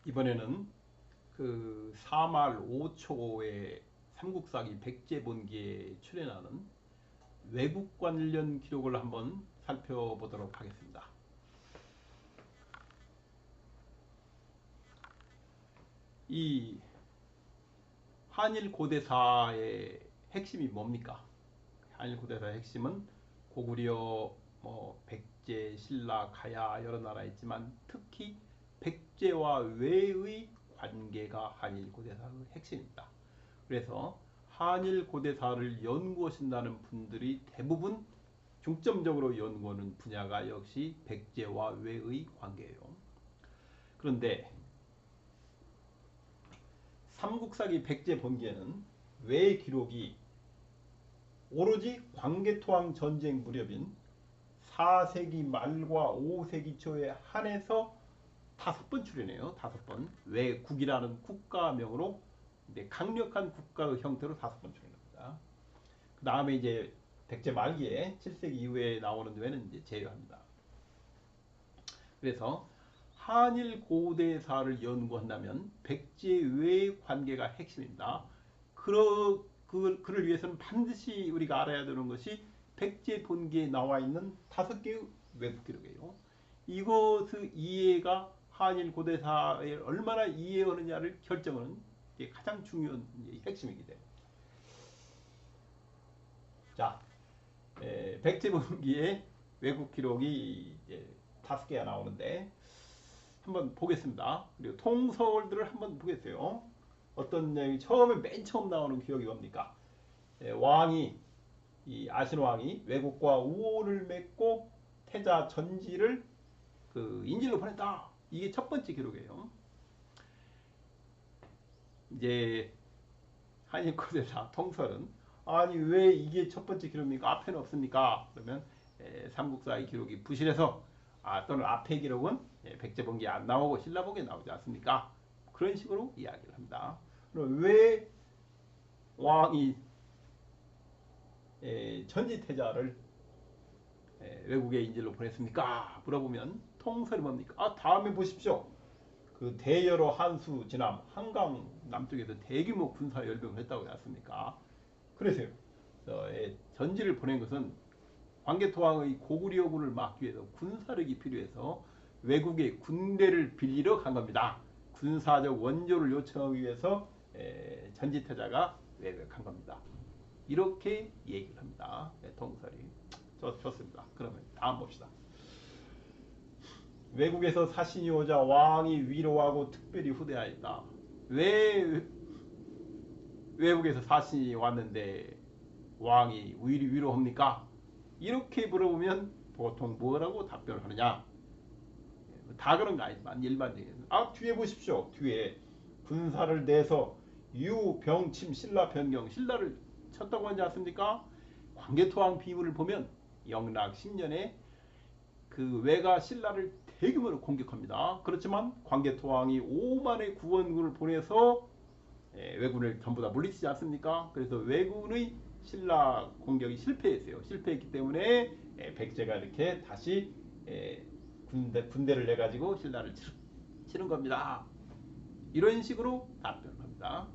이번에는 그 4말 5초의 삼국사기 백제본기에 출연하는 외국 관련 기록을 한번 살펴보도록 하겠습니다. 이 한일 고대사의 핵심이 뭡니까? 한일 고대사의 핵심은 고구려, 백제, 신라, 가야 여러 나라 있지만 특히 백제와 외의 관계가 한일 고대사의 핵심입니다. 그래서 한일 고대사를 연구하신다는 분들이 대부분 중점적으로 연구하는 분야가 역시 백제와 외의 관계예요. 그런데 삼국사기 백제본기에는 외 기록이 오로지 광개토왕 전쟁 무렵인 4세기 말과 5세기 초에 한해서 5번 출연해요. 5번. 외국이라는 국가명으로 강력한 국가의 형태로 5번 출연합니다. 그 다음에 이제 백제 말기에 7세기 이후에 나오는 외는 이제 제외합니다. 그래서 한일 고대사를 연구한다면 백제 외 관계가 핵심입니다. 그를 위해서는 반드시 우리가 알아야 되는 것이 백제 본기에 나와 있는 5개의 외국 기록이에요. 이것의 이해가 한일 고대사에 얼마나 이해하느냐를 결정하는 게 가장 중요한 핵심이기 때문에. 자, 백제 본기에 외국 기록이 이제 5개가 나오는데 한번 보겠습니다. 그리고 통설들을 한번 보겠어요. 어떤 내용이 처음에 맨 처음 나오는 기억이 뭡니까? 왕이 이 아신 왕이 외국과 우호를 맺고 태자 전지를 그 인질로 보냈다. 이게 첫 번째 기록이에요. 이제 한일고대사 통설은 아니 왜 이게 첫 번째 기록입니까? 앞에는 없습니까? 그러면 삼국사의 기록이 부실해서 또는 앞에 기록은 백제본기에 안 나오고 신라본기에 나오지 않습니까? 그런 식으로 이야기를 합니다. 그럼 왜 왕이 전지태자를 외국에 인질로 보냈습니까? 물어보면 통설이 뭡니까? 다음에 보십시오. 그 대여로 한수 지남 한강 남쪽에서 대규모 군사 열병을 했다고 하지 않습니까? 그래서요. 전지를 보낸 것은 광개토왕의 고구려군을 막기 위해서 군사력이 필요해서 외국의 군대를 빌리러 간 겁니다. 군사적 원조를 요청하기 위해서 전지태자가 외국에 간 겁니다. 이렇게 얘기를 합니다. 통설이. 좋습니다. 그러면 다음 봅시다. 외국에서 사신이 오자 왕이 위로하고 특별히 후대하였다. 왜 외국에서 사신이 왔는데 왕이 위로합니까? 이렇게 물어보면 보통 뭐라고 답변을 하느냐? 다 그런 거 아니지만 일반적인. 뒤에 보십시오. 뒤에 군사를 내서 유병침 신라 변경 신라를 쳤다고 하지 않습니까? 광개토왕 비문을 보면 영락 10년에 그 외가 신라를 대규모로 공격합니다. 그렇지만 광개토왕이 5만의 구원군을 보내서 왜군을 전부 다 물리치지 않습니까? 그래서 왜군의 신라 공격이 실패했어요. 실패했기 때문에 백제가 이렇게 다시 군대를 내가지고 신라를 치는 겁니다. 이런 식으로 답변합니다.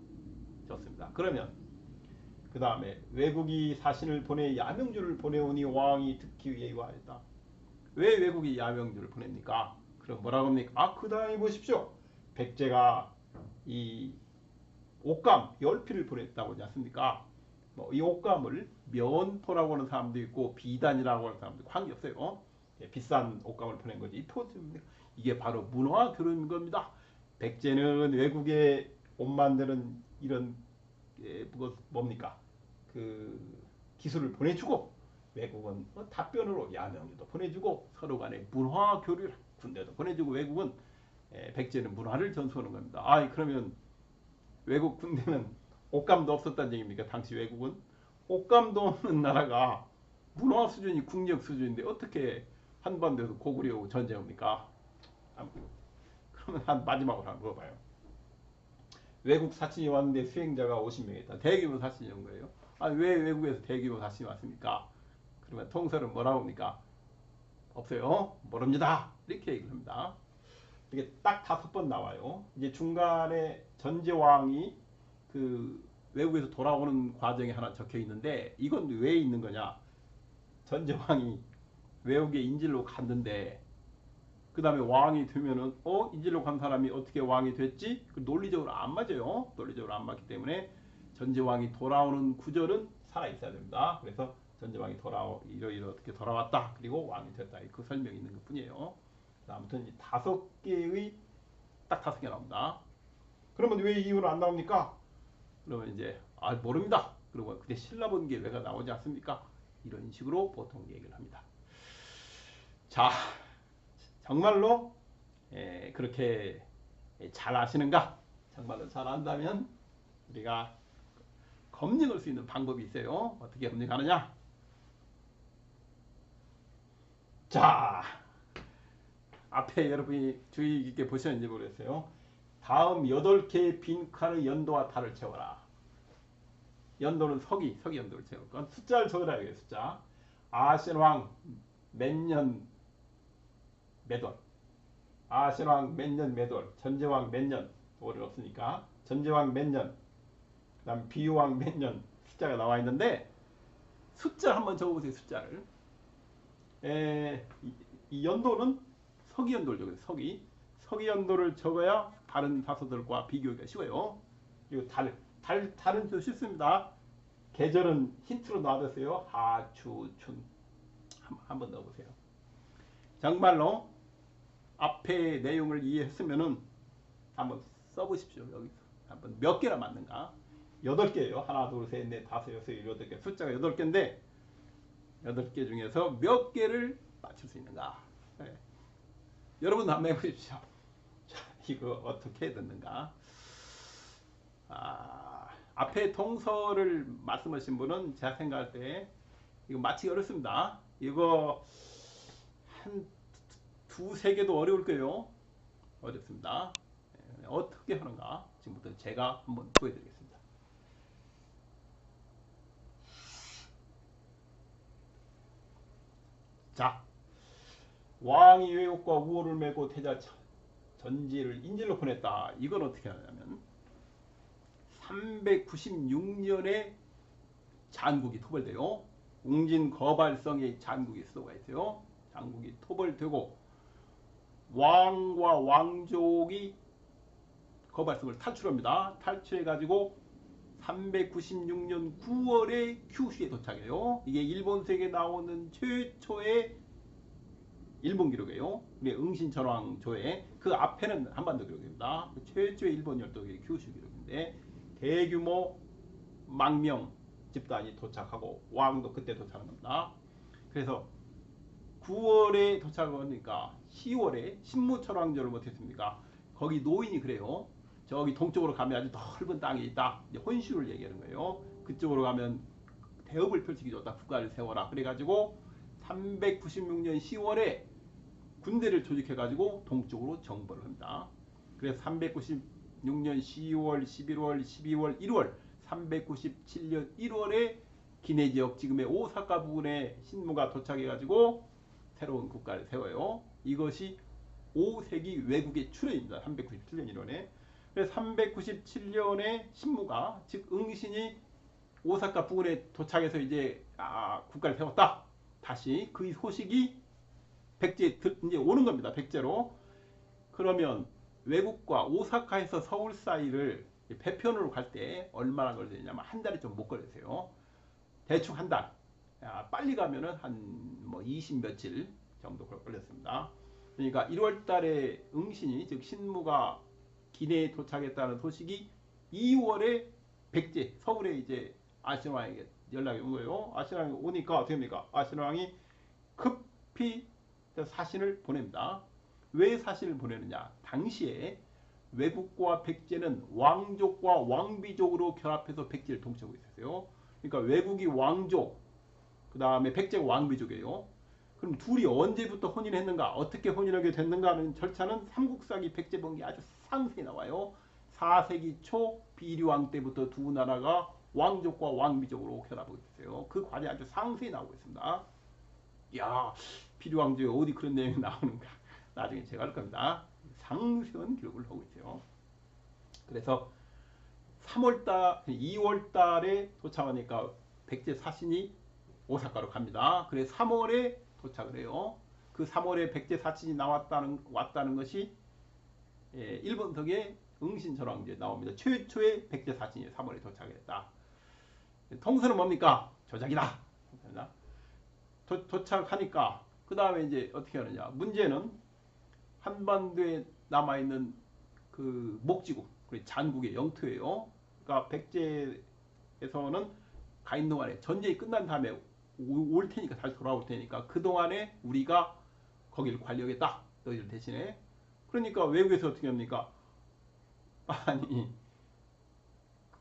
좋습니다. 그러면 그 다음에 외국이 사신을 보내 야명주를 보내오니 왕이 듣기 예의하였다. 왜 외국이 야명주를 보냅니까? 그럼 뭐라고 합니까? 그 다음에 보십시오. 백제가 이 옷감 10피를 보냈다고 하지 않습니까? 이 옷감을 면포라고 하는 사람도 있고 비단이라고 하는 사람도 관계 없어요. 비싼 옷감을 보낸 거지. 이게 바로 문화 교류인 겁니다. 백제는 외국에 옷 만드는 이런 뭡니까? 그 기술을 보내주고 외국은 답변으로 야명주도 보내주고 서로 간에 문화 교류를 군대도 보내주고 외국은 백제는 문화를 전수하는 겁니다. 그러면 외국 군대는 옷감도 없었다는 얘기입니까? 당시 외국은 옷감도 없는 나라가 문화 수준이 국력 수준인데 어떻게 한반도에서 고구려 전쟁합니까? 그러면 한 마지막으로 한번 물어봐요. 외국 사신이 왔는데 수행자가 50명 있다. 대규모 사신이 온 거예요. 왜 외국에서 대규모 사신이 왔습니까? 그러면 통설은 뭐라고 합니까? 없어요. 모릅니다. 이렇게 얘기를 합니다. 이렇게 딱 5번 나와요. 이제 중간에 전제왕이 그 외국에서 돌아오는 과정에 하나 적혀 있는데 이건 왜 있는 거냐? 전제왕이 외국에 인질로 갔는데 그 다음에 왕이 되면은 인질로 간 사람이 어떻게 왕이 됐지? 그 논리적으로 안 맞아요. 논리적으로 안 맞기 때문에 전제왕이 돌아오는 구절은 살아 있어야 됩니다. 그래서 전제왕이 이러 어떻게 돌아왔다. 그리고 왕이 됐다. 그 설명이 있는 것뿐이에요. 아무튼 5개의 딱 5개 나옵니다. 그러면 왜 이유는 안 나옵니까? 그러면 이제 모릅니다. 그러면 그때 신라본 계획가 나오지 않습니까? 이런 식으로 보통 얘기를 합니다. 자, 정말로 그렇게 잘 아시는가? 정말로 잘 안다면 우리가 검증할 수 있는 방법이 있어요. 어떻게 검증하느냐? 자, 앞에 여러분이 주의 깊게 보셨는지 모르겠어요. 다음 8개의 빈칸의 연도와 달을 채워라. 연도는 서기 연도를 채울 건 숫자를 적으라 이거예요. 숫자. 아신왕 몇 년 몇 월. 아신왕 몇 년 몇 월. 전제왕 몇 년. 월은 없으니까. 전제왕 몇 년. 그 다음 비유왕 몇 년. 숫자가 나와 있는데 숫자 한번 적어보세요. 숫자를. 이 연도는 서기 연도를 적어요. 서기 연도를 적어야 다른 다소들과 비교하기가 쉬워요. 그리고 달은 좀 쉽습니다. 계절은 힌트로 놔뒀어요. 하, 추, 춘. 한번 넣어보세요. 정말로 앞에 내용을 이해했으면은 한번 써보십시오. 여기서 한번 몇 개나 맞는가? 8개예요. 하나, 둘, 셋, 넷, 다섯, 여섯, 일곱, 여덟 개. 숫자가 8개인데 8개 중에서 몇 개를 맞출 수 있는가? 네. 여러분도 한번 해보십시오. 자, 이거 어떻게 듣는가? 앞에 동서를 말씀하신 분은 제가 생각할 때 이거 맞히기 어렵습니다. 이거 한 2-3개도 어려울 거예요. 어렵습니다. 어떻게 하는가? 지금부터 제가 한번 보여드리겠습니다. 자, 왕이 외국과 우호를 메고 태자 전지를 인질로 보냈다. 이건 어떻게 하냐면 396년에 잔국이 토벌돼요. 웅진 거발성의 잔국이 수도가 있어요. 잔국이 토벌되고 왕과 왕족이 거발성을 탈출합니다. 탈출해가지고 396년 9월에 큐슈에 도착해요. 이게 일본색에 나오는 최초의 일본 기록이에요. 응신천왕 조에 그 앞에는 한반도 기록입니다. 최초의 일본 열도의 큐슈 기록인데 대규모 망명 집단이 도착하고 왕도 그때 도착한 겁니다. 그래서 9월에 도착하니까 10월에 신무천왕조를 못했습니까? 거기 노인이 그래요. 저기 동쪽으로 가면 아주 넓은 땅이 있다. 혼슈를 얘기하는 거예요. 그쪽으로 가면 대업을 펼치기 좋다. 국가를 세워라. 그래가지고 396년 10월에 군대를 조직해가지고 동쪽으로 정벌을 합니다. 그래서 396년 10월, 11월, 12월, 1월 397년 1월에 기내 지역 지금의 오사카 부근에 신무가 도착해가지고 새로운 국가를 세워요. 이것이 5세기 외국의 출현입니다. 397년 1월에. 그래서 397년에 신무가 즉 응신이 오사카 부근에 도착해서 이제 국가를 세웠다. 다시 그 소식이 백제 이제 오는 겁니다. 백제로. 그러면 외국과 오사카에서 서울 사이를 배편으로 갈 때 얼마나 걸리냐면 한 달이 좀 못 걸리세요. 대충 한 달. 빨리 가면은 한 뭐 20 며칠 정도 걸렸습니다. 그러니까 1월 달에 응신이 즉 신무가 기내에 도착했다는 소식이 2월에 백제 서울에 이제 아신왕에게 연락이 온 거예요. 아신왕이 오니까 어떻게 됩니까? 아신왕이 급히 사신을 보냅니다. 왜 사신을 보내느냐? 당시에 외국과 백제는 왕족과 왕비족으로 결합해서 백제를 통치하고 있었어요. 그러니까 외국이 왕족, 그 다음에 백제가 왕비족이에요. 그럼 둘이 언제부터 혼인했는가? 어떻게 혼인하게 됐는가 하는 절차는 삼국사기 백제본기 아주 상세히 나와요. 4세기 초 비류왕 때부터 두 나라가 왕족과 왕비족으로 결합하고 있어요. 그 과정이 아주 상세히 나오고 있습니다. 야, 비류왕조에 어디 그런 내용이 나오는가? 나중에 제가 할 겁니다. 상세한 기록을 하고 있어요. 그래서 2월 달에 도착하니까 백제 사신이 오사카로 갑니다. 그래서 3월에 도착을 해요. 그 3월에 백제 사신이 왔다는 것이 일본석의 응신전황제에 나옵니다. 최초의 백제 사신이 3월에 도착했다. 통설은 뭡니까? 조작이다. 도착하니까 그 다음에 이제 어떻게 하느냐. 문제는 한반도에 남아있는 그 목지국, 그리고 잔국의 영토예요. 그러니까 백제에서는 가 있는 동안에 전쟁이 끝난 다음에 올 테니까 다시 돌아올 테니까 그 동안에 우리가 거기를 관리하겠다. 너희들 대신에. 그러니까 외국에서 어떻게 합니까? 아니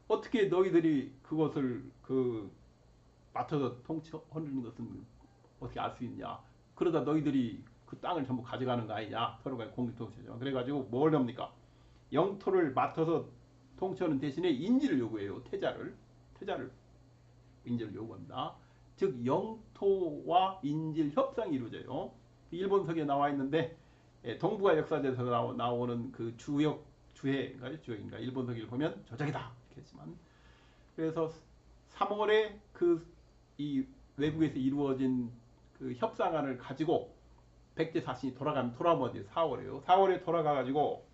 어떻게 너희들이 그것을 맡아서 통치하는 것은 어떻게 알 수 있냐? 그러다 너희들이 그 땅을 전부 가져가는 거 아니냐? 서로가 공동 통치죠. 그래가지고 뭘 합니까? 영토를 맡아서 통치하는 대신에 인지를 요구해요. 태자를 인지를 요구합니다. 즉 영토와 인질 협상이 이루어져요. 일본석에 나와 있는데 동북아 역사에서 나오는 그 주해인가 일본석을 보면 조작이다 이렇게 했지만, 그래서 3월에 이 외국에서 이루어진 그 협상안을 가지고 백제 사신이 돌아오면 4월에요. 4월에 돌아가가지고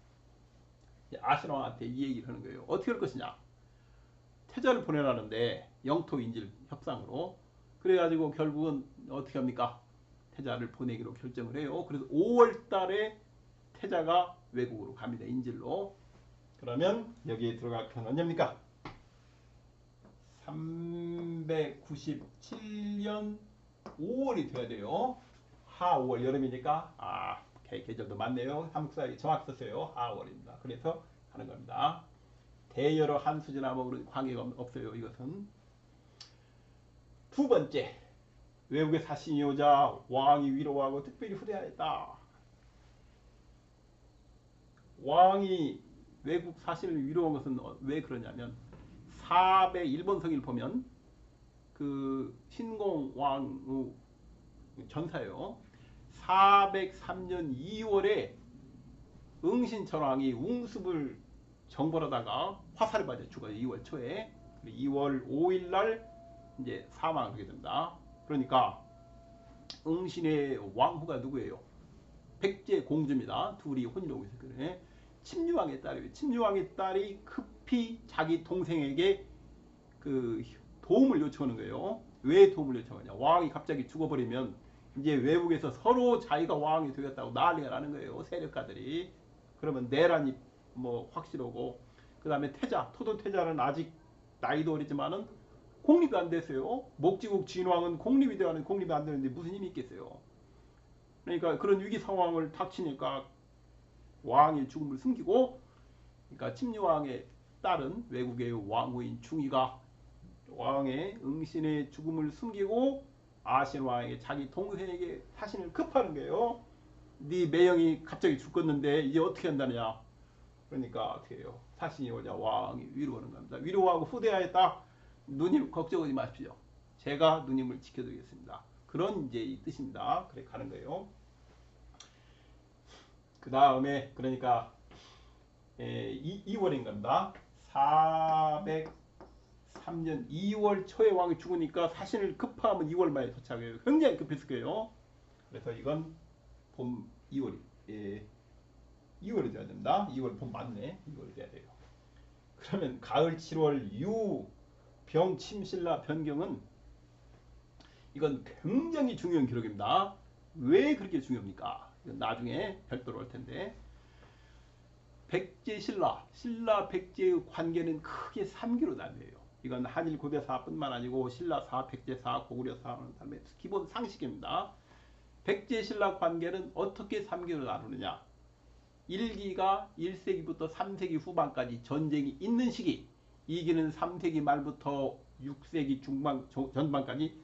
아시노한테 이 얘기를 하는 거예요. 어떻게 할 것이냐. 태자를 보내라는데 영토 인질 협상으로. 그래가지고 결국은 어떻게 합니까? 태자를 보내기로 결정을 해요. 그래서 5월 달에 태자가 외국으로 갑니다. 인질로. 그러면 여기에 들어갈 편은 언제입니까? 397년 5월이 돼야 돼요. 하 5월 여름이니까 계절도 맞네요. 한국사에 정확히 썼어요. 하 5월입니다. 그래서 하는 겁니다. 대여러 한수지나 그런 관계가 없어요. 이것은. 두 번째, 외국의 사신이 오자 왕이 위로하고 특별히 후대하였다. 왕이 외국 사신을 위로한 것은 왜 그러냐면 일본성일 보면 그 신공왕의 전사요. 403년 2월에 응신천왕이 웅습을 정벌하다가 화살을 맞아 죽어요. 2월 초에. 2월 5일 날 이제 사망하게 됩니다. 그러니까 응신의 왕후가 누구예요? 백제 공주입니다. 둘이 혼인하고 있을 거예요. 침류왕의 딸이에요. 침류왕의 딸이 급히 자기 동생에게 그 도움을 요청하는 거예요. 왜 도움을 요청하냐? 왕이 갑자기 죽어버리면 이제 외국에서 서로 자기가 왕이 되겠다고 난리가 나는 거예요. 세력가들이. 그러면 내란이 확실하고, 그 다음에 토도 태자는 아직 나이도 어리지만은 공립이 안 됐어요. 목지국 진왕은 공립이 되어는 공립이 안 되는데 무슨 힘이 있겠어요. 그러니까 그런 위기 상황을 닥치니까 왕의 죽음을 숨기고, 그러니까 침류왕의 딸은 외국의 왕후인 중이가 왕의 응신의 죽음을 숨기고 아신왕에게 자기 동생에게 사신을 급하는 거예요. 네 매형이 갑자기 죽었는데 이제 어떻게 한다느냐. 그러니까 어떻게 해요? 사신이 오자 왕이 위로하는 겁니다. 위로하고 후대하였다. 누님 걱정하지 마십시오. 제가 누님을 지켜드리겠습니다. 그런 이제 이 뜻입니다. 그래 가는 거예요. 그 다음에 그러니까 2월인 겁니다. 403년 2월 초에 왕이 죽으니까 사신을 급하면 2월 말에 도착해요. 굉장히 급했을 거예요. 그래서 이건 봄 2월이 2월이 돼야 됩니다. 2월 봄 맞네. 2월이 돼야 돼요. 그러면 가을 7월 병침신라 변경은 이건 굉장히 중요한 기록입니다. 왜 그렇게 중요합니까? 이건 나중에 별도로 할 텐데, 신라 백제의 관계는 크게 3기로 나뉘어요. 이건 한일 고대사뿐만 아니고 신라사, 백제사, 고구려사 다음에 기본 상식입니다. 백제 신라 관계는 어떻게 3기로 나누느냐? 1기가 1세기부터 3세기 후반까지 전쟁이 있는 시기, 2기는 3세기 말부터 6세기 전반까지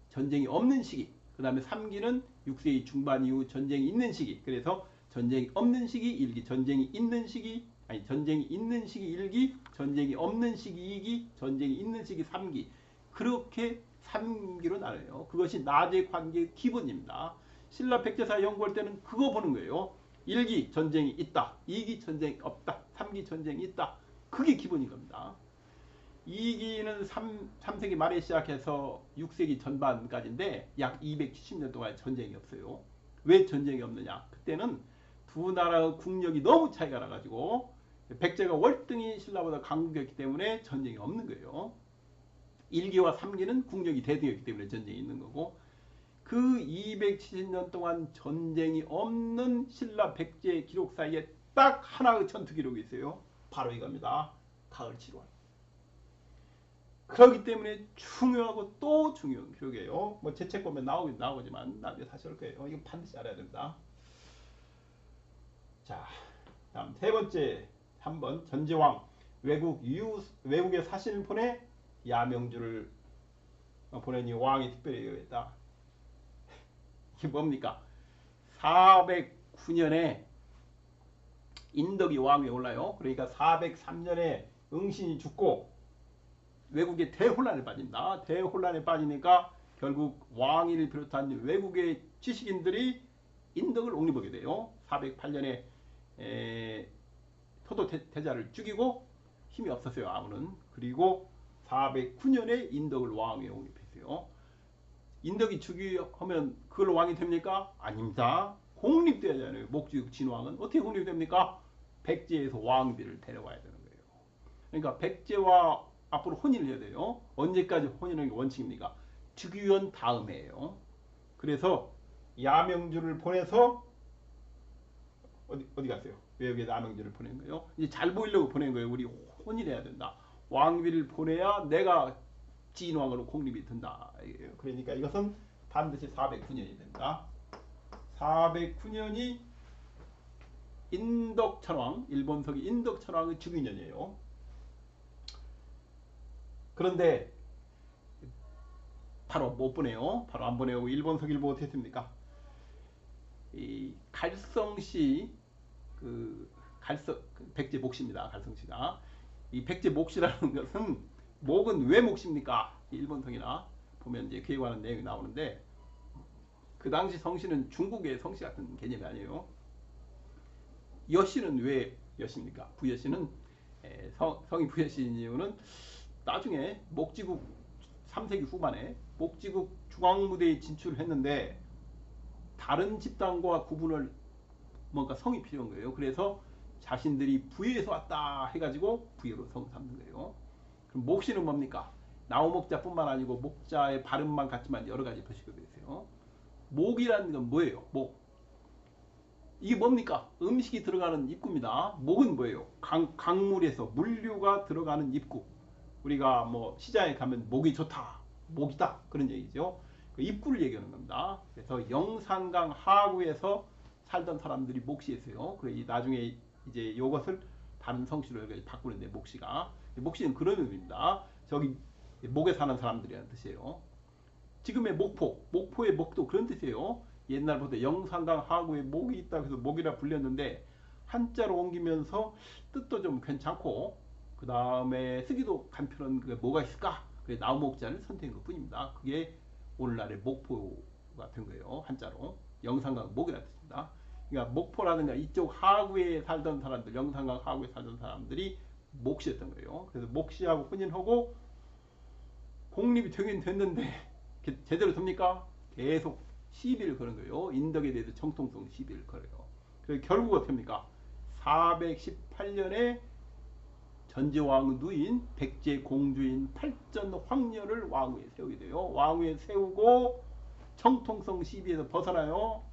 전쟁이 없는 시기, 그 다음에 3기는 6세기 중반 이후 전쟁이 있는 시기. 그래서 전쟁이 없는 시기 1기, 전쟁이 있는 시기 1기, 전쟁이 없는 시기 2기, 전쟁이 있는 시기 3기. 그렇게 3기로 나눠요. 그것이 나제 관계의 기본입니다. 신라 백제사 연구할 때는 그거 보는 거예요. 1기 전쟁이 있다. 2기 전쟁이 없다. 3기 전쟁이 있다. 그게 기본인 겁니다. 2기는 3세기 말에 시작해서 6세기 전반까지인데 약 270년 동안 전쟁이 없어요. 왜 전쟁이 없느냐? 그때는 두 나라의 국력이 너무 차이가 나가지고 백제가 월등히 신라보다 강국이었기 때문에 전쟁이 없는 거예요. 1기와 3기는 국력이 대등했기 때문에 전쟁이 있는 거고, 그 270년 동안 전쟁이 없는 신라 백제 기록 사이에 딱 하나의 전투 기록이 있어요. 바로 이겁니다. 가을 7월. 그렇기 때문에 중요하고 또 중요한 기록이에요. 뭐 제 책 보면 나오긴 나오지만 나중에 다시 올 거예요. 이건 반드시 알아야 됩니다. 자, 다음 세 번째, 한번 전제왕 외국에 사신을 보내 야명주를 보내니 왕이 특별히 요했다. 이게 뭡니까? 409년에 인덕이 왕위에 올라요. 그러니까 403년에 응신이 죽고 외국에 대혼란에 빠진다. 대혼란에 빠지니까 결국 왕위를 비롯한 외국의 지식인들이 인덕을 옹립하게 돼요. 408년에 토도 태자를 죽이고 힘이 없었어요. 아무는. 그리고 409년에 인덕을 왕위에 옹립했어요. 인덕이 즉위하면 그걸 왕이 됩니까? 아닙니다. 공립돼야 되잖아요. 목주육 진왕은 어떻게 공립됩니까? 백제에서 왕비를 데려와야 되는 거예요. 그러니까 백제와 앞으로 혼인을 해야 돼요. 언제까지 혼인하는 게 원칙입니까? 즉위한 다음에요. 그래서 야명주를 보내서 어디 갔어요? 외국에 야명주를 보낸 거예요. 이제 잘 보이려고 보낸 거예요. 우리 혼인해야 된다. 왕비를 보내야 내가 진왕으로 공립이 된다. 그러니까 이것은 반드시 409년이 된다. 409년이 인덕천왕, 일본서기 인덕천왕의 즉위년이에요. 그런데 바로 못 보내요. 바로 안 보내고 일본서기를 보고 어떻게 했습니까? 이 갈성시 백제 몫입니다. 갈성시가. 이 백제 몫이라는 것은 목은 왜 몫입니까? 일본성이나 보면 이제 그에 관한 내용이 나오는데, 그 당시 성씨는 중국의 성씨 같은 개념이 아니에요. 여씨는 왜 여씨입니까? 부여씨는 성이 부여씨인 이유는 나중에 목지국 3세기 후반에 목지국 중앙무대에 진출했는데 다른 집단과 구분을 뭔가 성이 필요한 거예요. 그래서 자신들이 부여에서 왔다 해가지고 부여로 성 삼는 거예요. 그럼 목씨는 뭡니까? 나오목자뿐만 아니고 목자의 발음만 같지만 여러 가지 표시가 있어요. 목이라는 건 뭐예요? 목. 이게 뭡니까? 음식이 들어가는 입구입니다. 목은 뭐예요? 강물에서 물류가 들어가는 입구. 우리가 뭐 시장에 가면 목이 좋다, 목이다 그런 얘기죠. 그 입구를 얘기하는 겁니다. 그래서 영산강 하구에서 살던 사람들이 목시했어요. 그래 나중에 이제 이것을 다른 성씨로 바꾸는데 목시가. 목시는 그런 의미입니다. 저기 목에 사는 사람들이라는 뜻이에요. 지금의 목포의 목도 그런 뜻이에요. 옛날부터 영산강 하구에 목이 있다고 해서 목이라 불렸는데 한자로 옮기면서 뜻도 좀 괜찮고 그 다음에 쓰기도 간편한 게 뭐가 있을까? 그래 나무목자를 선택한 것 뿐입니다. 그게 오늘날의 목포가 된 거예요. 한자로. 영산강 목이라는 뜻입니다. 그러니까 목포라든가 이쪽 하구에 살던 사람들, 영산강 하구에 살던 사람들이 목시였던 거예요. 그래서 목시하고 혼인하고 공립이 되긴 됐는데 제대로 됩니까? 계속 시비를 거는 거예요. 인덕에 대해서 정통성 시비를 걸어요. 그래서 결국 어떻게 합니까? 418년에 전제왕의 누인 백제 공주인 팔전황녀를 왕위에 세우게 돼요. 왕위에 세우고 정통성 시비에서 벗어나요.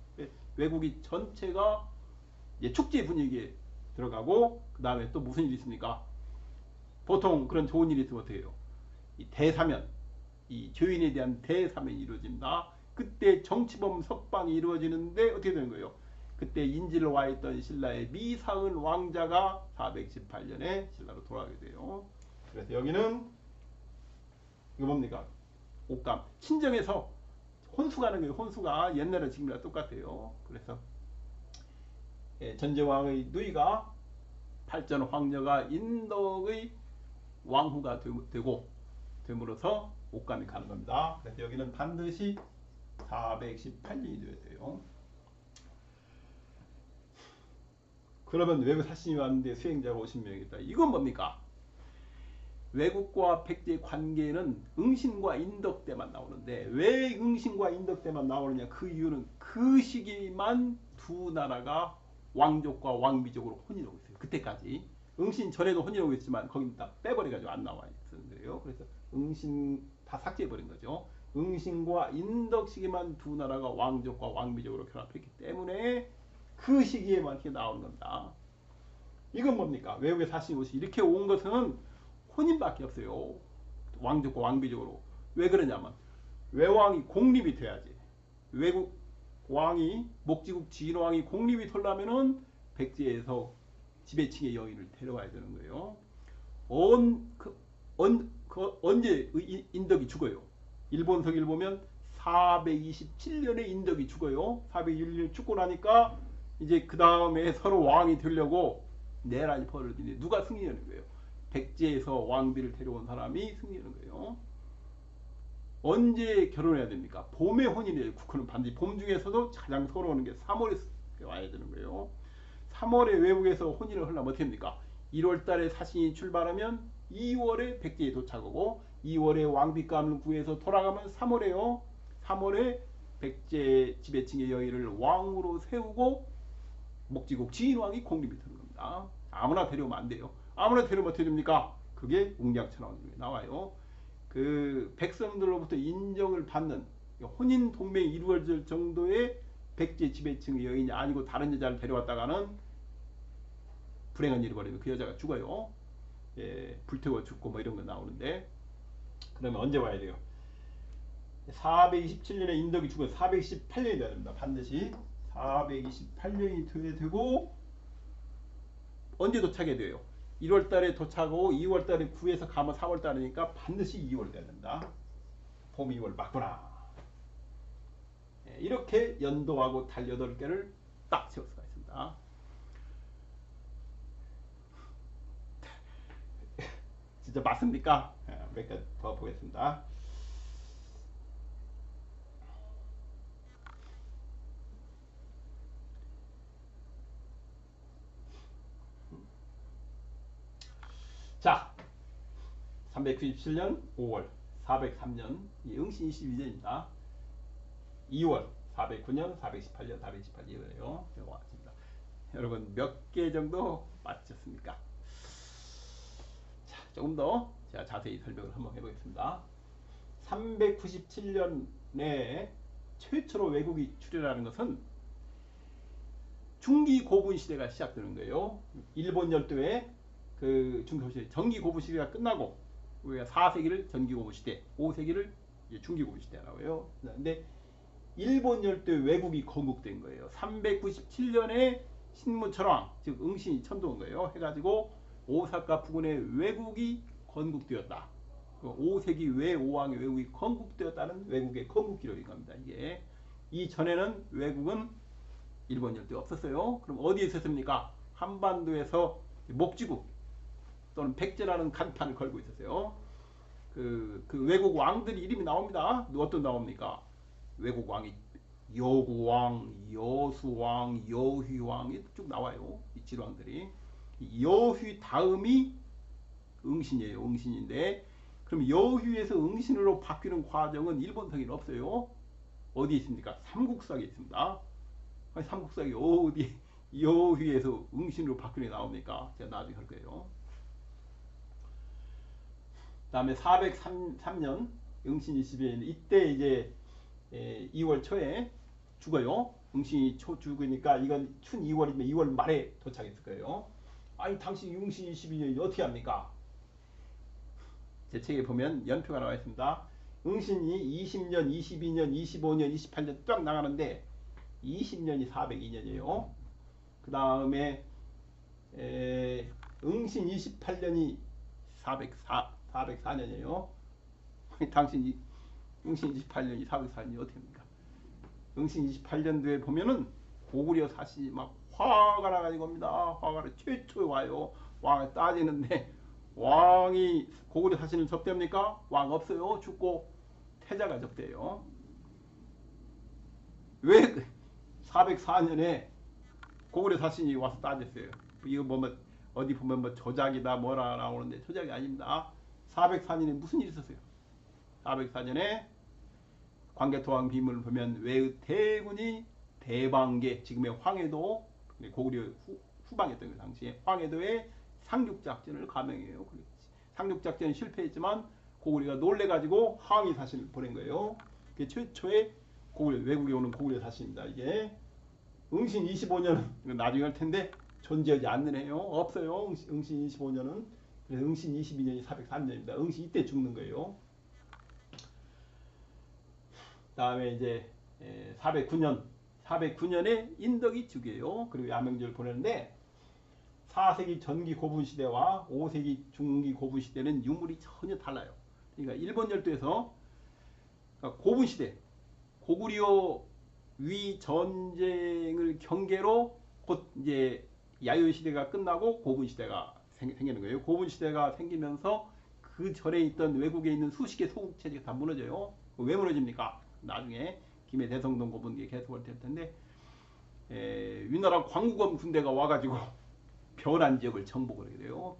외국이 전체가 축제 분위기에 들어가고, 그 다음에 또 무슨 일이 있습니까? 보통 그런 좋은 일이 있으면 어떻게 해요? 이 대사면, 이 죄인에 대한 대사면이 이루어집니다. 그때 정치범 석방이 이루어지는데 어떻게 되는 거예요? 그때 인질을 와 있던 신라의 미사은 왕자가 418년에 신라로 돌아가게 돼요. 그래서 여기는 이거 뭡니까? 옥감. 친정에서 혼수가는 거예요. 혼수가 옛날에 지금이랑 똑같아요. 그래서 전제왕의 누이가 팔전 황녀가 인덕의 왕후가 되고 됨으로써 옥감이 가는 겁니다. 그래서 여기는 반드시 418년이 되어야 돼요. 그러면 외국 사신이 왔는데 수행자가 50명이다. 이건 뭡니까? 외국과 백제의 관계는 응신과 인덕 때만 나오는데 왜 응신과 인덕 때만 나오느냐? 그 이유는 그 시기만 두 나라가 왕족과 왕비족으로 혼인하고 있어요. 그때까지. 응신 전에도 혼인하고 있지만 거긴 다 빼버려가지고 안 나와 있는 거예요. 그래서 응신 다 삭제해버린 거죠. 응신과 인덕 시기만 두 나라가 왕족과 왕비족으로 결합했기 때문에 그 시기에만 이렇게 나오는 겁니다. 이건 뭡니까? 외국의 사신이 옷이 이렇게 온 것은 혼인밖에 없어요. 왕족과 왕비족으로. 왜 그러냐면 외왕이 공립이 돼야지. 외국 왕이 목지국 진왕이 공립이 되려면은 백제에서 지배층의 여인을 데려와야 되는 거예요. 언제 인덕이 죽어요? 일본서기를 보면 427년에 인덕이 죽어요. 421년 죽고 나니까 이제 그 다음에 서로 왕이 되려고 내란이 벌어지는데 누가 승리하는 거예요? 백제에서 왕비를 데려온 사람이 승리하는 거예요. 언제 결혼해야 됩니까? 봄에 혼인이에요. 국호는 반드시 봄 중에서도 가장 서러운 게 3월에 와야 되는 거예요. 3월에 외국에서 혼인을 하려면 어떻게 합니까? 1월 달에 사신이 출발하면 2월에 백제에 도착하고 2월에 왕비감을 구해서 돌아가면 3월에요. 3월에 백제 지배층의 여인을 왕으로 세우고 목지국 진왕이 공립이 되는 겁니다. 아무나 데려오면 안 돼요. 아무나 데려오면 어떻게 됩니까? 그게 웅장천왕 나와요. 그 백성들로부터 인정을 받는 혼인 동맹이 이루어질 정도의 백제 지배층의 여인이 아니고 다른 여자를 데려왔다가는 불행한 일이 벌어지면 그 여자가 죽어요. 예, 불태워 죽고 뭐 이런 거 나오는데 그러면 언제 와야 돼요? 427년에 인덕이 죽어 428년이 돼야 됩니다. 반드시 428년이 돼야 되고 언제 도착해야 돼요? 1월 달에 도착하고 2월 달에 구해서 가면 4월 달이니까 반드시 2월 돼야 된다. 봄 2월 맞구나. 예, 이렇게 연도하고 달 8개를 딱 세울 수가 있습니다. 진짜 맞습니까? 몇 개 더 보겠습니다. 자, 397년 5월 403년 응신 22년입니다. 2월 409년 418년 418년이에요. 왔습니다. 여러분 몇 개 정도 맞췄습니까? 자, 조금 더 제가 자세히 설명을 한번 해보겠습니다. 397년에 최초로 외국이 출현하는 것은 중기 고분 시대가 시작되는 거예요. 일본 열도에 그 중기고분 전기 고분 시대가 끝나고 우리가 4세기를 전기 고분 시대, 5세기를 중기 고분 시대라고 해요. 근데 일본 열도에 외국이 건국된 거예요. 397년에 신무철왕, 즉 응신이 천도한 거예요. 해가지고 오사카 부근에 외국이 건국되었다. 5세기 외 5왕의 외국이 건국되었다는 외국의 건국 기록인 겁니다. 이게 이전에는 외국은 일본 열도에 없었어요. 그럼 어디에 있었습니까? 한반도에서 목지국 또는 백제라는 간판을 걸고 있었어요. 그 외국 왕들이 이름이 나옵니다. 어떤 나옵니까? 외국 왕이 여구왕, 여수왕, 여휘왕이 쭉 나와요. 이 질왕들이. 여휘 다음이 응신이에요. 응신인데 그럼 여휘에서 응신으로 바뀌는 과정은 일본성에는 없어요. 어디 있습니까? 삼국사에 있습니다. 아니, 삼국사에 어디 여휘에서 응신으로 바뀌는 게 나옵니까? 제가 나중에 할 거예요. 그 다음에 403년 응신 22년 이때 이제 2월 초에 죽어요. 응신이 초 죽으니까 이건 춘 2월이면 2월 말에 도착했을 거예요. 아니 당시 응신 22년이 어떻게 합니까? 제 책에 보면 연표가 나와 있습니다. 응신이 20년, 22년, 25년, 28년 쫙 나가는데 20년이 402년이에요. 그 다음에 응신 28년이 404년이에요. 당신 응신 28년이 404년이 어떻게 합니까? 응신 28년도에 보면은 고구려 사신이 막 화가 나가지고 옵니다. 화가 나 최초에 와요. 왕을 따지는데 왕이 고구려 사신을 접대합니까? 왕 없어요. 죽고 태자가 접대요. 왜 404년에 고구려 사신이 와서 따졌어요. 이거 뭐 어디 보면 뭐 조작이다 뭐라 나오는데 조작이 아닙니다. 404년에 무슨 일이 있었어요? 404년에 광개토왕 비문을 보면 외의 대군이 대방계, 지금의 황해도, 고구려 후방이었던 그 당시에 황해도에 상륙작전을 감행해요. 상륙작전이 실패했지만 고구려가 놀래가지고 항의 사신을 보낸 거예요. 그게 최초의 고구려, 외국에 오는 고구려 사신입니다. 이게 응신 25년은 나중에 할 텐데 존재하지 않는 해요. 없어요. 응신 25년은. 그래서 응신 22년이 403년입니다. 응신 이때 죽는 거예요. 다음에 이제 409년에 인덕이 죽여요. 그리고 야명절을 보내는데 4세기 전기 고분 시대와 5세기 중기 고분 시대는 유물이 전혀 달라요. 그러니까 일본 열도에서 고분 시대, 고구려 위 전쟁을 경계로 곧 이제 야유 시대가 끝나고 고분 시대가 생기는 거예요. 고분 시대가 생기면서 그 전에 있던 외국에 있는 수십 개 소국 체제가 다 무너져요. 왜 무너집니까? 나중에 김해 대성동 고분기에 계속을 될 텐데 위나라 광구검 군대가 와가지고 변한 지역을 정복을 하게 돼요.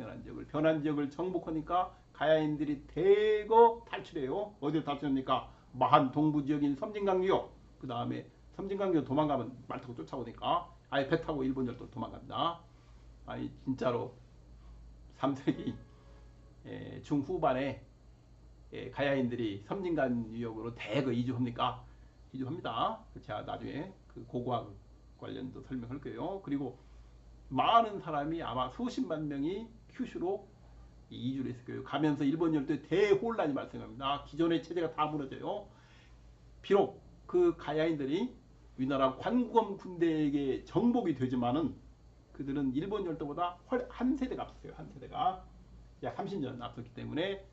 변한 지역을 정복하니까 가야인들이 대거 탈출해요. 어디로 탈출합니까? 마한 동부 지역인 섬진강유역. 그 다음에 섬진강유역 도망가면 말 타고 쫓아오니까 아예 배 타고 일본 열도 도망갑니다. 아니 진짜로 3세기 중후반에 가야인들이 섬진강 유역으로 대거 이주합니까? 이주합니다. 제가 나중에 그 고고학 관련도 설명할 거예요. 그리고 많은 사람이 아마 수십만 명이 큐슈로 이주를 했을 거예요. 가면서 일본 열도에 대혼란이 발생합니다. 기존의 체제가 다 무너져요. 비록 그 가야인들이 위나라 관구검 군대에게 정복이 되지만은 그들은 일본 열도보다 한 세대가 앞섰어요. 한 세대가 약 30년 앞섰기 때문에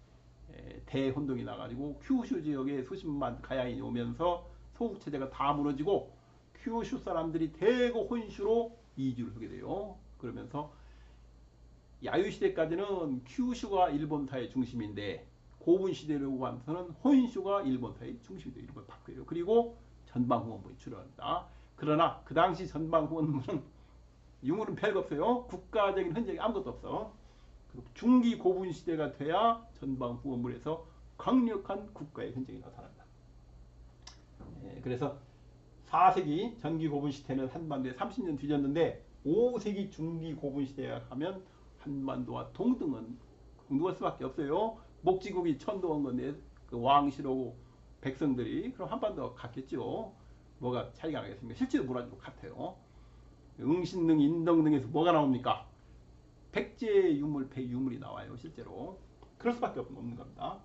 대혼동이 나가지고 큐슈 지역에 수십만 가야인이 오면서 소국 체제가 다 무너지고 큐슈 사람들이 대거 혼슈로 이주를 하게 돼요. 그러면서 야유 시대까지는 큐슈가 일본사의 중심인데 고분 시대로 가면서는 혼슈가 일본사의 중심이 돼요. 이걸 바뀌어요. 그리고 전방후원부에 출연합니다. 그러나 그 당시 전방후원부는 유물은 별거 없어요. 국가적인 흔적이 아무것도 없어. 중기 고분 시대가 돼야 전방후원부에서 강력한 국가의 흔적이 나타납니다. 그래서 4세기 전기 고분 시대는 한반도에 30년 뒤졌는데 5세기 중기 고분 시대에 가면 한반도와 동등은 공동할 수밖에 없어요. 목지국이 천도한 건데 그 왕실하고 백성들이 그럼 한반도가 같겠죠. 뭐가 차이가 나겠습니까? 실제로 몰아주고 같아요. 응신능, 인덕능에서 뭐가 나옵니까? 백제 유물, 백유물이 나와요. 실제로. 그럴 수밖에 없는 겁니다.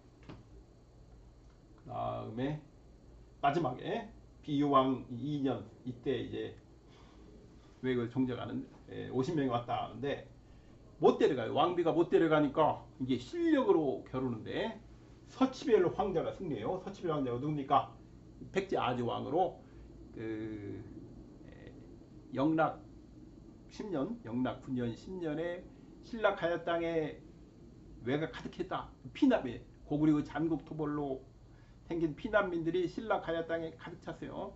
그 다음에 마지막에 비유왕 2년 이때 이제 외국을 종적하는 50명이 왔다 하는데 못 데려가요. 왕비가 못 데려가니까 이게 실력으로 겨루는데 서치별 황자가 승리해요. 서치별 황자가 누굽니까? 백제 아주왕으로 그 영락 10년, 영락 9년 10년에 신라 가야 땅에 왜가 가득했다. 피난민, 고구려 잠국 토벌로 생긴 피난민들이 신라 가야 땅에 가득 찼어요.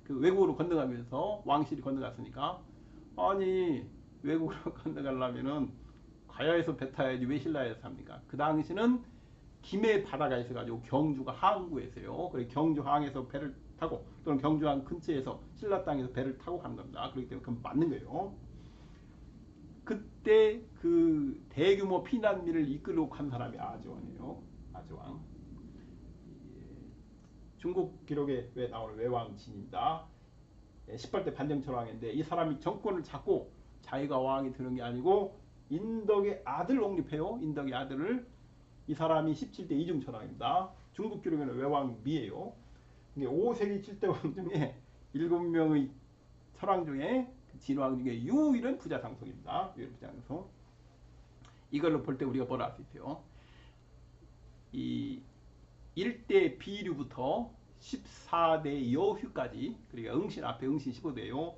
그 외국으로 건너가면서 왕실이 건너갔으니까 아니 외국으로 건너가려면은 가야에서 배 타야지 왜 신라에서 삽니까? 그 당시는 김해 바다가 있어가지고 경주가 항구에 있어요. 그래서 경주항에서 배를 타고 또는 경주항 근처에서 신라 땅에서 배를 타고 가는 겁니다. 그렇기 때문에 그건 맞는 거예요. 그때 그 대규모 피난민을 이끌고 간 사람이 아주왕이에요. 아주왕. 중국 기록에 왜 나오는 외왕진입니다. 18대 반정철왕인데 이 사람이 정권을 잡고 자기가 왕이 되는 게 아니고 인덕의 아들 옹립해요. 인덕의 아들을. 이 사람이 17대 이중철왕입니다. 중국 기록에는 외왕미예요. 5세기 7대왕 중에 7명의 철왕 중에 진왕 중에 유일한 부자상속입니다. 유일한 부자상속. 이걸로 볼 때 우리가 뭐라 할 수 있어요? 이 1대 비류부터 14대 여휴까지, 그러니까 응신 앞에 응신 15대요.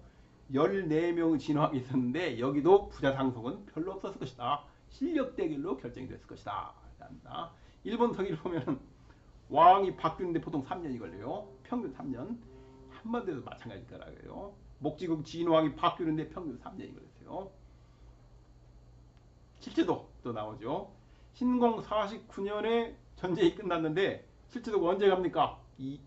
14명의 진왕이 있었는데 여기도 부자상속은 별로 없었을 것이다. 실력 대결로 결정이 됐을 것이다. 일본 서기를 보면 왕이 바뀌는데 보통 3년이 걸려요. 평균 3년. 한반도에도 마찬가지일 거라고요. 목지국 진왕이 바뀌는데 평균 3년이 걸렸어요. 실제도 또 나오죠. 신공 49년에 전쟁이 끝났는데 실제도가 언제 갑니까? 이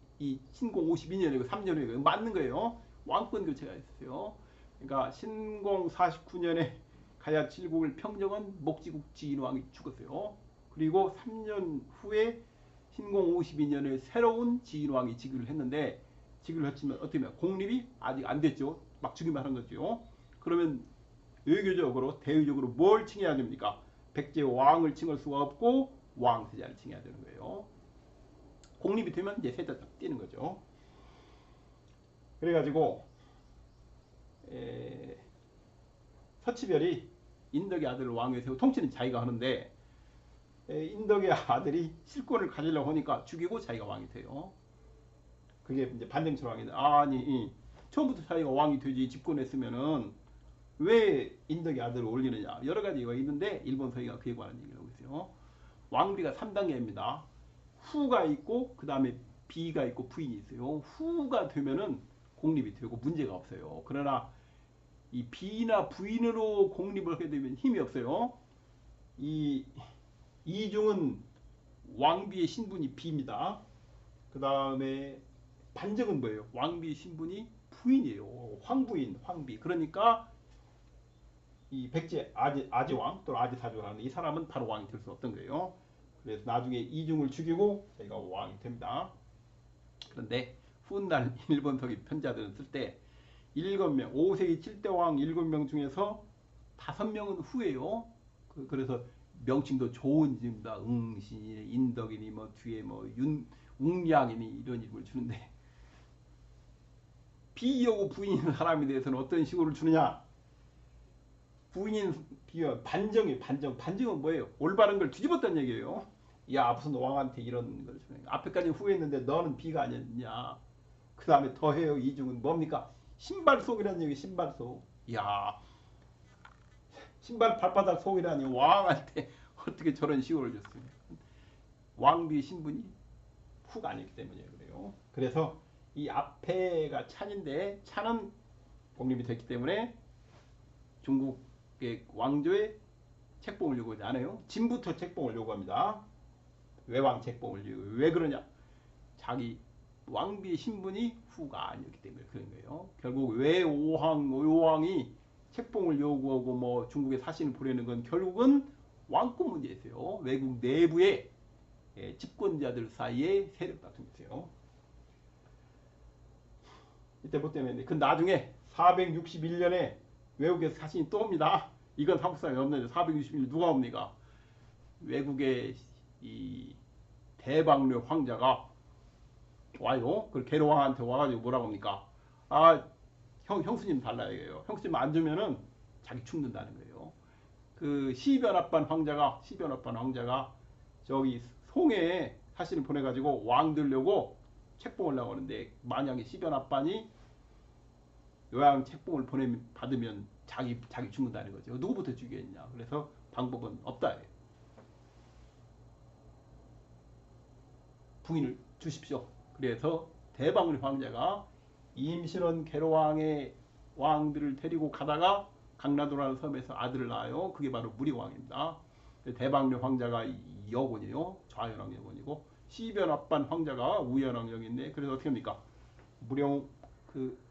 신공 52년이고 3년 후에 맞는 거예요. 왕권 교체가 있었어요. 그러니까 신공 49년에 가야 칠국을 평정한 목지국 진왕이 죽었어요. 그리고 3년 후에 신공 52년에 새로운 진왕이 즉위를 했는데 즉위를 했지만 어떻게 보면 공립이 아직 안 됐죠. 막 즉위만 한 거죠. 그러면 외교적으로 대외적으로 뭘 칭해야 됩니까? 백제 왕을 칭할 수가 없고 왕세자를 칭해야 되는 거예요. 공립이 되면 이제 세자 딱 띄는 거죠. 그래가지고 서치별이 인덕의 아들을 왕위에 세우고 통치는 자기가 하는데 인덕의 아들이 실권을 가지려고 하니까 죽이고 자기가 왕이 돼요. 그게 이제 반정철 왕인데 아니 처음부터 자기가 왕이 되지 집권했으면은 왜 인덕의 아들을 올리느냐 여러 가지 이유가 있는데 일본 서기가 그에 관한 얘기를 하고 있어요. 왕비가 3단계입니다. 후가 있고 그 다음에 비가 있고 부인이 있어요. 후가 되면은 공립이 되고 문제가 없어요. 그러나 이 비나 부인으로 공립을 하게 되면 힘이 없어요. 이 이중은 왕비의 신분이 비입니다. 그 다음에 반정은 뭐예요? 왕비의 신분이 부인이에요. 황부인, 황비. 그러니까 이 백제 아지왕 또는 아지사조라는 이 사람은 바로 왕이 될 수 없던 거예요. 그래서 나중에 이중을 죽이고 자기가 왕이 됩니다. 그런데 훗날 일본 서기 편자들은 쓸 때 7명, 5세기 7대 왕 7명 중에서 5명은 후예요. 그래서 명칭도 좋은 이름입니다. 응신이니 인덕이니 뭐 뒤에 뭐 웅량이니 이런 이름을 주는데 비여고 부인인 사람에 대해서는 어떤 식으로 주느냐? 부인인 비여 반정이 반정은 뭐예요? 올바른 걸 뒤집었다는 얘기예요. 야 무슨 왕한테 이런 걸 주냐? 앞에까지 후했는데 너는 비가 아니었냐? 그 다음에 더해요. 이중은 뭡니까? 신발속이라는 얘기. 신발속. 야 신발 발바닥 속이라니 왕한테 어떻게 저런 시호를 줬습니까? 왕비의 신분이 후가 아니기 때문에 그래요. 그래서 이 앞에가 찬인데 찬은 공립이 됐기 때문에 중국의 왕조의 책봉을 요구하지 않아요. 진부터 책봉을 요구합니다. 외왕 책봉을 요구. 왜 그러냐? 자기 왕비의 신분이 후가 아니었기 때문에 그런 거예요. 결국 왜 오왕이 책봉을 요구하고 뭐 중국에 사신을 보내는 건 결국은 왕권 문제였어요. 외국 내부의 집권자들 사이에 세력 다툼이 있어요. 이때 뭐 때문에 그 나중에 461년에 외국에서 사신이 또 옵니다. 이건 한국사에 없는데 461년 누가 옵니까? 외국의 이 대방류 황자가 와요. 그 계로왕한테 와가지고 뭐라고 합니까? 아 형수님 달라야 해요. 형수님 안 주면은 자기 죽는다는 거예요. 그 시변합반 황자가 저기 송해에 사신을 보내가지고 왕 되려고 책봉하려고 하는데 만약에 시변합반이 요양 책봉을 받으면 자기 죽는다는 거죠. 누구부터 죽이겠냐. 그래서 방법은 없다. 부인을 주십시오. 그래서 대방류 황자가 임실원 계로왕의 왕들을 데리고 가다가 강라도라는 섬에서 아들을 낳아요. 그게 바로 무리왕입니다. 대방류 황자가 여군이요. 좌현왕 여군이고 시변합반 황자가 우현왕 여군인데 그래서 어떻게 합니까?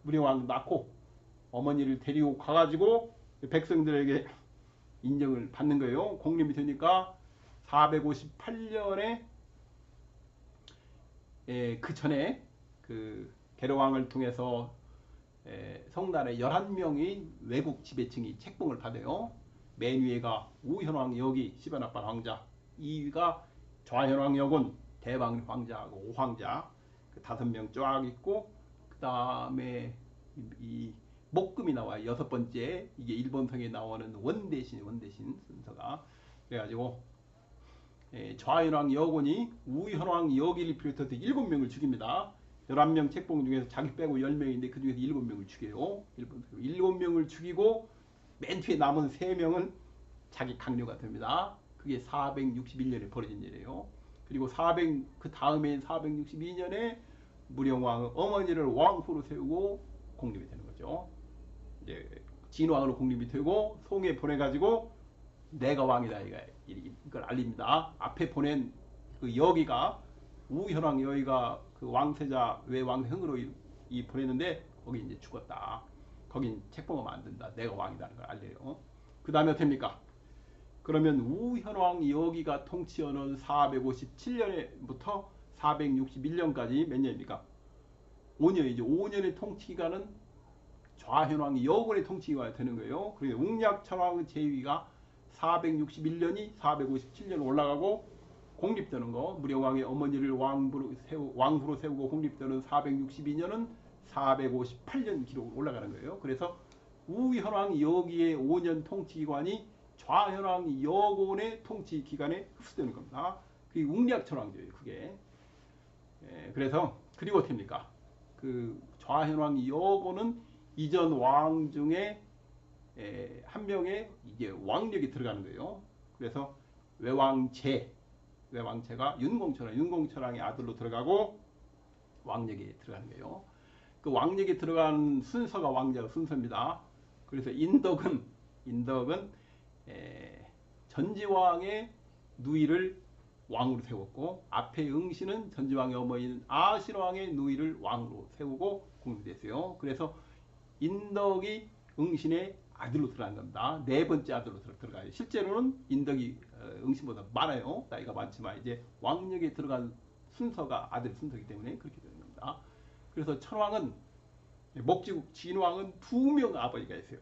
무령왕 낳고 어머니를 데리고 가가지고 백성들에게 인정을 받는 거예요. 공립이 되니까 458년에 그 전에 그 계로왕을 통해서 성나라의 11명의 외국 지배층이 책봉을 받아요. 맨 위에가 우현왕 여기 시변합반 황자, 2위가 좌현왕 여군 대방 황자하고 오황자 그 5명 쫙 있고 그 다음에 이 목금이 나와요. 6번째 이게 일본성에 나오는 원대신 순서가 그래가지고 좌현왕 여군이 우현왕 여기를 비롯해서 7명을 죽입니다. 11명 책봉 중에서 자기 빼고 10명인데 그 중에서 7명을 죽여요. 7명을 죽이고 맨 뒤에 남은 3명은 자기 강료가 됩니다. 그게 461년에 벌어진 일이에요. 그리고 그 다음에 462년에 무령왕 어머니를 왕후로 세우고 공립이 되는 거죠. 되죠. 이제 진왕으로 공립이 되고 송에 보내가지고 내가 왕이다 이걸 알립니다. 앞에 보낸 그 여기가 우현왕 여기가 그 왕세자 외왕흥으로 이 보냈는데 거기 이제 죽었다. 거긴 책봉하면 안 된다. 내가 왕이다는 걸 알려요. 그 다음에 어떻습니까? 그러면 우현왕 여기가 통치하는 457년부터 461년까지 몇 년입니까? 5년이죠. 5년의 통치기간은 좌현왕 여군의 통치기간이 되는 거예요. 그래서 웅략천왕의 제위가 461년이 457년 올라가고 공립되는 거, 무령왕의 어머니를 왕후로 세우고 공립되는 462년은 458년 기록으로 올라가는 거예요. 그래서 우현왕 여기의 5년 통치기관이 좌현왕 여곤의 통치기간에 흡수되는 겁니다. 그게 웅략천왕제예요. 그게. 그래서 그리고 어떻습니까? 그 좌현왕 여곤은 이전 왕 중에 한 명의 이제 왕력이 들어가는 거예요. 그래서 외왕제가 윤공천왕의 아들로 들어가고 왕력이 들어가는 거예요. 그 왕력이 들어간 순서가 왕자 순서입니다. 그래서 인덕은 전지왕의 누이를 왕으로 세웠고 앞에 응신은 전지왕의 어머니인 아신왕의 누이를 왕으로 세우고 공립됐어요. 그래서 인덕이 응신의 아들로 들어간 겁니다. 네 번째 아들로 들어가요. 실제로는 인덕이 응신보다 많아요. 나이가 많지만 이제 왕력에 들어간 순서가 아들 순서이기 때문에 그렇게 되는 겁니다. 그래서 천왕은 목지국 진왕은 두 명 아버지가 있어요.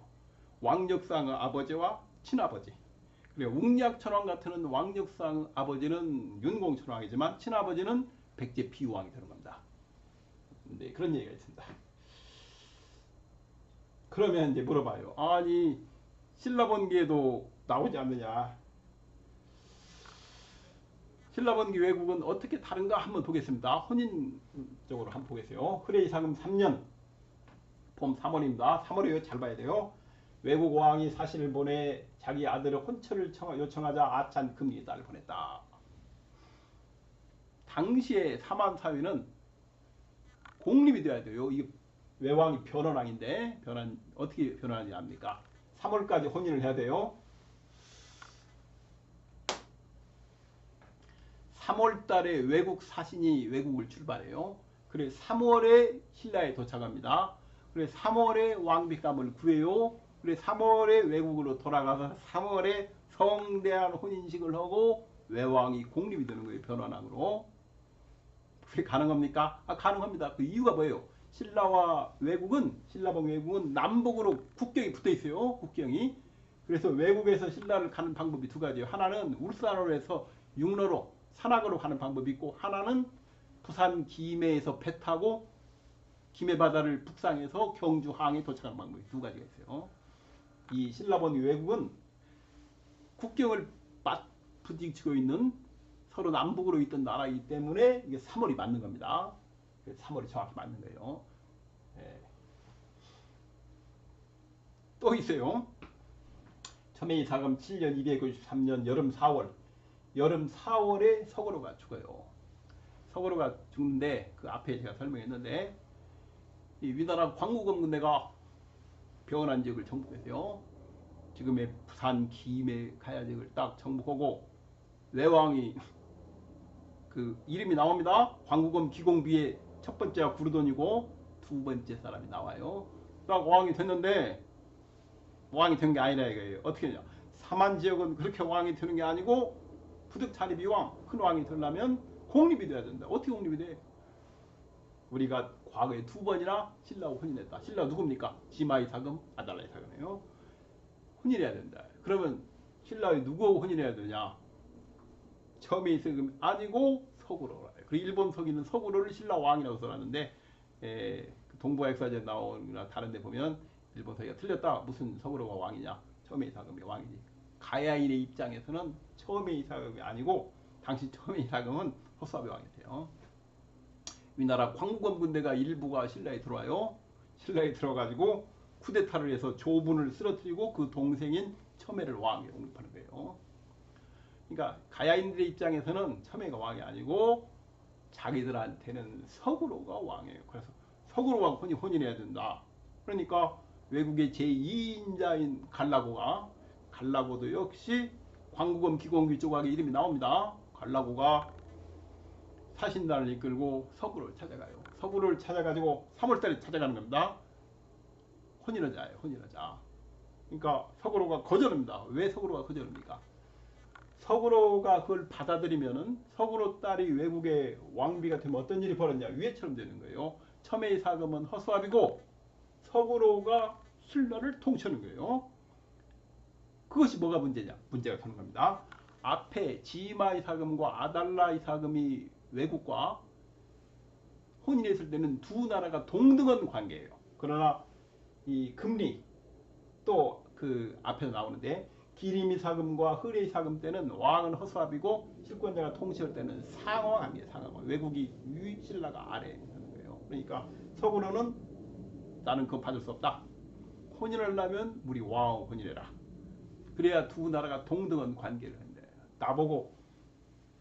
왕력상 아버지와 친아버지. 그리고 웅략천왕 같은 왕력상 아버지는 윤공천왕이지만 친아버지는 백제 비유왕이 되는 겁니다. 네, 그런 얘기가 있습니다. 그러면 이제 물어봐요. 아니 신라번기에도 나오지 않느냐. 신라번기 왜국은 어떻게 다른가 한번 보겠습니다. 혼인 쪽으로 한번 보겠어요. 흐레이상금 3년 봄 3월입니다. 3월이에요. 잘 봐야 돼요. 외국 왕이 사신을 보내 자기 아들의 혼처를 요청하자 아찬 금리의 딸을 보냈다. 당시에 사만사위는 공립이 돼야 돼요. 이게 외왕이 변원왕인데 어떻게 변원하지 압니까? 3월까지 혼인을 해야 돼요. 3월 달에 외국 사신이 외국을 출발해요. 그래 3월에 신라에 도착합니다. 그래 3월에 왕비감을 구해요. 그래 3월에 외국으로 돌아가서 3월에 성대한 혼인식을 하고 외왕이 공립이 되는 거예요. 변원왕으로. 그게 가능합니까? 가능합니다. 그 이유가 뭐예요? 신라와 신라봉 외국은 남북으로 국경이 붙어 있어요. 국경이. 그래서 외국에서 신라를 가는 방법이 두 가지예요. 하나는 울산으로 해서 육로로 산악으로 가는 방법이 있고 하나는 부산 김해에서 배 타고 김해 바다를 북상해서 경주 항에 도착하는 방법이 두 가지가 있어요. 이 신라번 외국은 국경을 맞부딪히고 있는 서로 남북으로 있던 나라이기 때문에 이게 3월이 맞는 겁니다. 3월이 정확히 맞는 거예요. 또 있어요. 첨예이사금 7년 293년 여름 4월에 서고로가 죽어요. 서고로가 죽는데 그 앞에 제가 설명했는데 이 위나라 광구검 군대가 병원한 지역을 정복했어요. 지금의 부산 김해 가야 지역을 딱 정복하고 외왕이 그 이름이 나옵니다. 광구검 기공비의 첫 번째가 구르돈이고 두 번째 사람이 나와요. 딱 왕이 됐는데 왕이 된 게 아니라 이거예요. 어떻게 되냐? 삼한 지역은 그렇게 왕이 되는 게 아니고 부득 자립이 왕, 큰 왕이 되려면 공립이 돼야 된다. 어떻게 공립이 돼? 우리가 과거에 두 번이나 신라하고 혼인했다. 신라 누굽니까? 지마이 사금, 아달라이 사금이에요. 혼인해야 된다. 그러면 신라의 누구하고 혼인해야 되냐? 첨예이 사금 아니고 서구로라. 그리고 일본 서기는 서구로를 신라 왕이라고 써놨는데 동부화 역사전에 나오거나 다른 데 보면 일본 서기가 틀렸다. 무슨 서구로가 왕이냐? 첨예이 사금이 왕이지. 가야인의 입장에서는 첨예이 사금이 아니고 당시 첨예이 사금은 허수아비 왕이 돼요. 위나라 광구검 군대가 일부가 신라에 들어와요. 신라에 들어가지고 쿠데타를 해서 조분을 쓰러뜨리고 그 동생인 첨예를 왕에 옹립하는 거예요. 그러니까 가야인들의 입장에서는 첨예가 왕이 아니고 자기들한테는 서구로가 왕이에요. 그래서 서구로가 혼인해야 된다. 그러니까 외국의 제2인자인 갈라고도 역시 광구검 기공규 조각의 이름이 나옵니다. 갈라고가 사신단을 이끌고 서구를 찾아가요. 서구를 찾아가지고 3월달에 찾아가는 겁니다. 혼인하자예요. 혼인하자. 그러니까 서구로가 거절합니다. 왜 서구로가 거절합니까? 서구로가 그걸 받아들이면은 서구로 딸이 외국의 왕비가 되면 어떤 일이 벌어졌냐? 위에처럼 되는 거예요. 첨예의 사금은 허수아비고 서구로가 신라를 통치하는 거예요. 그것이 뭐가 문제냐? 문제가 되는 겁니다. 앞에 지마의 사금과 아달라의 사금이 외국과 혼인했을 때는 두 나라가 동등한 관계예요. 그러나 이 금리 또 그 앞에서 나오는데 기림이 사금과 흐레이 사금 때는 왕은 허수아비고 실권자가 통치할 때는 상왕합니다. 상왕. 외국이 위, 신라가 아래 하는 거예요. 그러니까 서구로는 나는 그거 받을 수 없다. 혼인을 하면 우리 왕하고 혼인해라. 그래야 두 나라가 동등한 관계를 한대. 나보고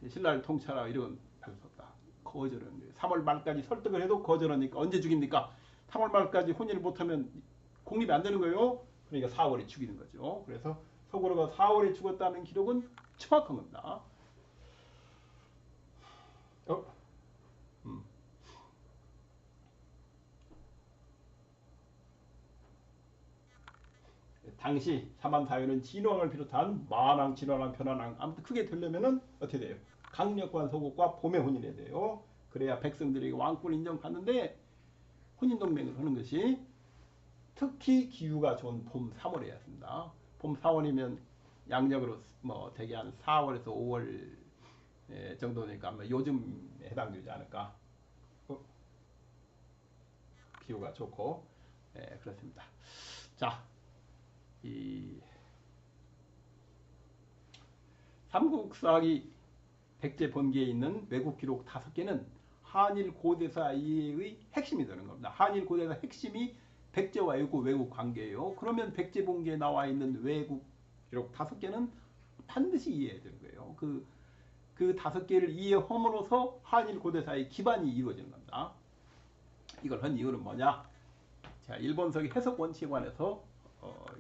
신라를 통치하라 이런 받을 수 없다. 거절하는 거예요. 3월 말까지 설득을 해도 거절하니까 언제 죽입니까? 3월 말까지 혼인을 못하면 공립이 안 되는 거예요. 그러니까 4월에 죽이는 거죠. 그래서 서구로가 4월에 죽었다는 기록은 정확한 겁니다. 당시 사만사회는 진왕을 비롯한 만왕, 진왕, 변환왕 아무튼 크게 되려면은 어떻게 돼요? 강력한 소국과 봄에 혼인해야 돼요. 그래야 백성들에게 왕권을 인정받는데 혼인 동맹을 하는 것이 특히 기후가 좋은 봄 3월에 했습니다. 봄 4월이면 양력으로 뭐 대개 한 4월에서 5월 정도니까 아마 요즘에 해당되지 않을까. 기후가 좋고 그렇습니다. 자, 이 삼국사기 백제 번개에 있는 외국 기록 5개는 한일 고대사 이해의 핵심이 되는 겁니다. 한일 고대사 핵심이 백제와 외국 관계예요. 그러면 백제 번개에 나와 있는 외국 기록 5개는 반드시 이해해야 되는 거예요. 그 5개를 이해함으로써 한일 고대사의 기반이 이루어지는 겁니다. 이걸 한 이유는 뭐냐? 자, 일본서기 해석 원칙에 관해서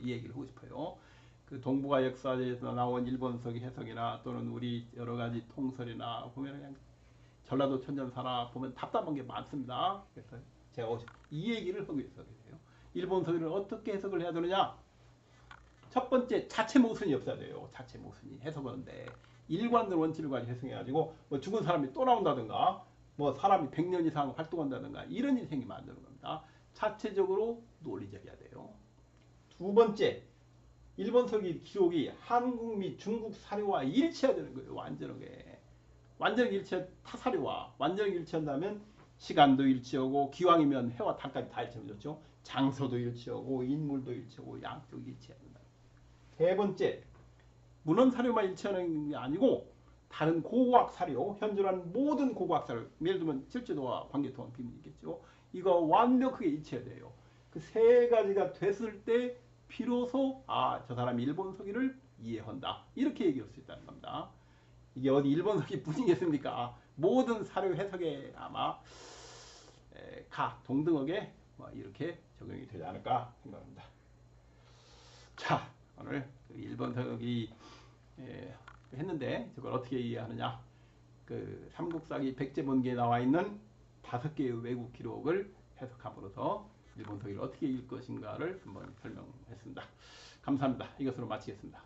이 얘기를 하고 싶어요. 그 동북아 역사에서 나온 일본서기 해석이나 또는 우리 여러 가지 통설이나 보면 그냥 전라도 천년사나 보면 답답한 게 많습니다. 그래서 제가 이 얘기를 하고 있어요. 일본서기를 어떻게 해석을 해야 되느냐? 첫 번째 자체 모순이 없어야 돼요. 자체 모순이 해석하는데 일관된 원칙을 가지고 해석해가지고 뭐 죽은 사람이 또 나온다든가 뭐 사람이 100년 이상 활동한다든가 이런 일이 생기면 안 되는 겁니다. 자체적으로 논리적이어야 돼요. 두 번째, 일본서기 기록이 한국 및 중국 사료와 일치해야 되는 거예요. 완전하게. 완전히 일치한 타사료와 완전히 일치한다면 시간도 일치하고 기왕이면 해와 달까지 다 일치하면 좋죠. 장소도 일치하고 인물도 일치하고 양쪽이 일치해야 된다. 세 번째, 문헌 사료만 일치하는 게 아니고 다른 고고학 사료, 현존하는 모든 고고학 사료, 예를 들면 질주도와 관계통합 비밀이 있겠죠. 이거 완벽하게 일치해야 돼요. 그 세 가지가 됐을 때 비로소 저 사람이 일본 서기를 이해한다. 이렇게 얘기할 수 있다는 겁니다. 이게 어디 일본 서기 뿐이겠습니까? 모든 사료 해석에 아마 동등하게 이렇게 적용이 되지 않을까 생각합니다. 자, 오늘 일본 서기 했는데 저걸 어떻게 이해하느냐? 그 삼국사기 백제번개에 나와 있는 5개의 외국 기록을 해석함으로써 일본 서기를 어떻게 읽을 것인가를 한번 설명했습니다. 감사합니다. 이것으로 마치겠습니다.